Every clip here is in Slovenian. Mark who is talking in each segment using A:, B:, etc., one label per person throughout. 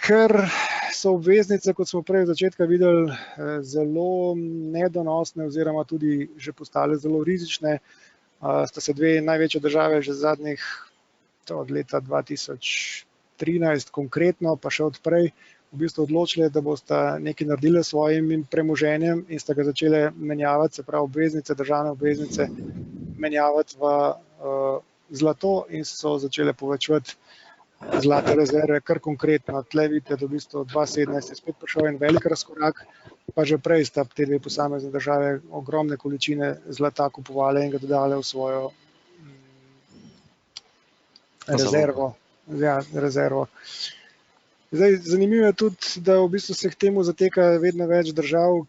A: Ker so obveznice, kot smo prej od začetka videli, zelo nedonosne oziroma tudi že postale zelo rizične, sta se dve največje države že zadnjih od leta 2013 konkretno, pa še odprej, v bistvu odločili, da bosta nekaj naredili s svojim premoženjem in sta ga začele menjavati, se pravi obveznice, državne obveznice, menjavati v zlato in so začele povečevati zlate rezerve, kar konkretno. Tle vidite, da v bistvu 2017 je spet prišel en velik razkorak, pa že prej sta te dve posamezne države ogromne količine zlata kupovale in ga dodale v svojo rezervo. Ja, rezervo. Zdaj, zanimivo je tudi, da v bistvu se k temu zateka vedno več držav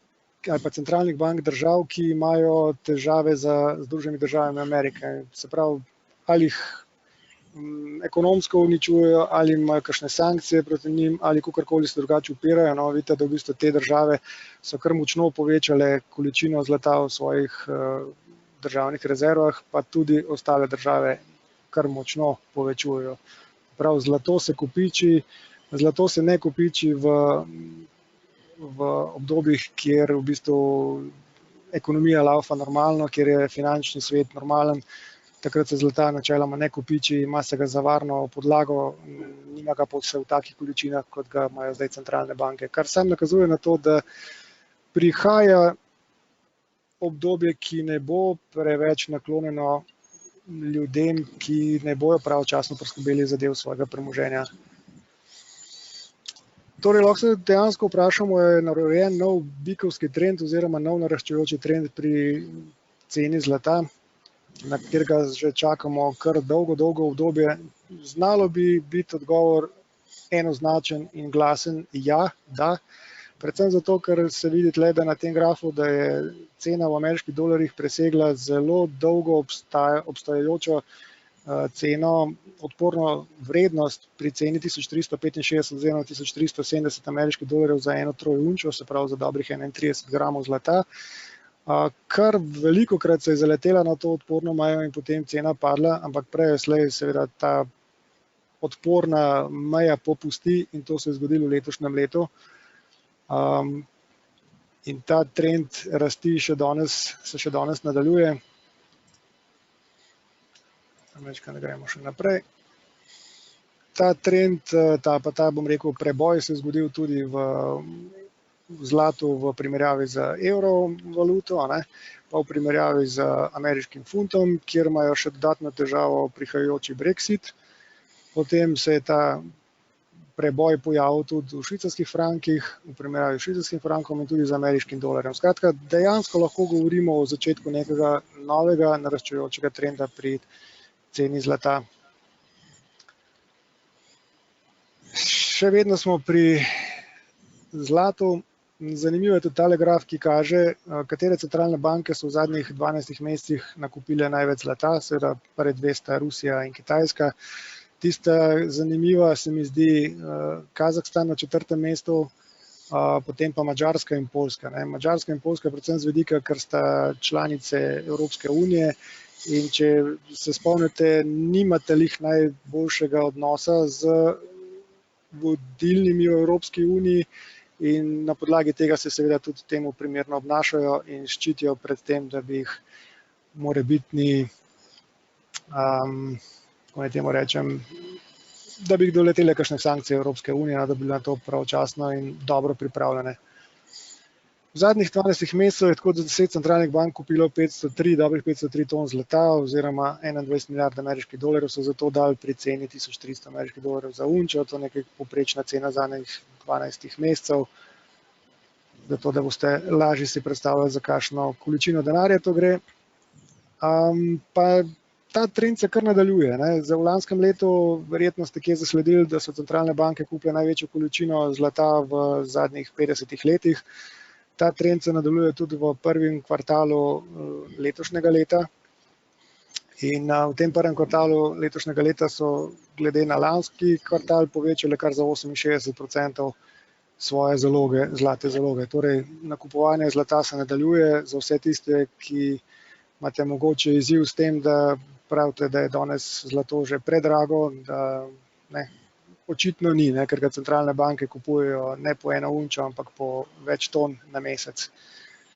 A: ali pa centralnih bank držav, ki imajo težave z Združenimi državami Amerike. Se pravi, ali jih ekonomsko uničujejo, ali imajo kakšne sankcije proti njim, ali kakorkoli se drugače upirajo. No, vidite, da v bistvu te države so kar močno povečale količino zlata v svojih državnih rezervah, pa tudi ostale države kar močno povečujejo. Prav, zlato se kopiči, zlato se ne kopiči v obdobjih, kjer v bistvu ekonomija laufa normalno, kjer je finančni svet normalen. Takrat se zlata načeloma ne kopiči, ima se ga za varno podlago, nima ga pa vse v takih količinah, kot ga imajo zdaj centralne banke. Kar sam nakazuje na to, da prihaja obdobje, ki ne bo preveč naklonjeno ljudem, ki ne bojo pravočasno poskrbeli za del svojega premoženja. Torej, lahko se dejansko vprašamo, je narejen nov bikovski trend oziroma nov naraščajoči trend pri ceni zlata, na katerega že čakamo kar dolgo obdobje. Znalo bi biti odgovor enoznačen in glasen ja, da. Predvsem zato, ker se vidi tle, da na tem grafu, da je cena v ameriških dolarjih presegla zelo dolgo obstajajočo ceno, odporno vrednost pri ceni 1365 oziroma 1370 ameriških dolarjev za eno trojunčo, se pravi za dobrih 31 gramov zlata. Kar velikokrat se je zaletela na to odporno mejo in potem cena padla, ampak prej slej seveda ta odporna meja popusti in to se je zgodilo v letošnjem letu. In ta trend rasti se še danes nadaljuje. Večkrat gremo še naprej. Ta trend, ta bom rekel preboj se je zgodil tudi v zlatu v primerjavi z evro valuto, pa v primerjavi z ameriškim funtom, kjer imajo še dodatno težavo prihajajoči Brexit. Potem se je ta preboj pojavil tudi v švicarskih frankih, v primerjavi s švicarskim frankom in tudi z ameriškim dolarjem. Skratka, dejansko lahko govorimo o začetku nekega novega naraščajočega trenda pri ceni zlata. Še vedno smo pri zlatu. Zanimivo je tudi tale graf, ki kaže, katere centralne banke so v zadnjih 12 mesecih nakupile največ zlata, seveda prve dve sta Rusija in Kitajska. Tista zanimiva se mi zdi Kazahstan na 4. mestu, potem pa Madžarska in Poljska. Madžarska in Poljska predvsem z vidika, ker sta članice Evropske unije in če se spomnite, nimate lih najboljšega odnosa z vodilnimi v Evropski uniji in na podlagi tega se seveda tudi temu primerno obnašajo in ščitijo pred tem, da bi jih morebitni, kako naj temu rečem, da bi jih doletele kakšne sankcije Evropske unije, da bi bile na to pravočasno in dobro pripravljene. V zadnjih 12 mesecih je tako 10 centralnih bank kupilo dobrih 503 ton zlata oziroma 21 milijard ameriških dolarjev so zato dali pri ceni 1300 ameriških dolarjev za unčo, to je nekaj povprečna cena zadnjih 12 mesecev, zato da boste lažje si predstavljali, za kakšno količino denarja to gre. Pa ta trend se kar nadaljuje. V lanskem letu verjetno ste kje zasledili, da so centralne banke kupile največjo količino zlata v zadnjih 50 letih. Ta trend se nadaljuje tudi v prvem kvartalu letošnjega leta. In v tem prvem kvartalu letošnjega leta so glede na lanski kvartal povečale kar za 68% svoje zaloge, zlate zaloge. Torej, nakupovanje zlata se nadaljuje za vse tiste, ki imate mogoče izziv s tem, da pravite, da je danes zlato že predrago, da očitno ni, ne, ker ga centralne banke kupujejo ne po eno unčo, ampak po več ton na mesec.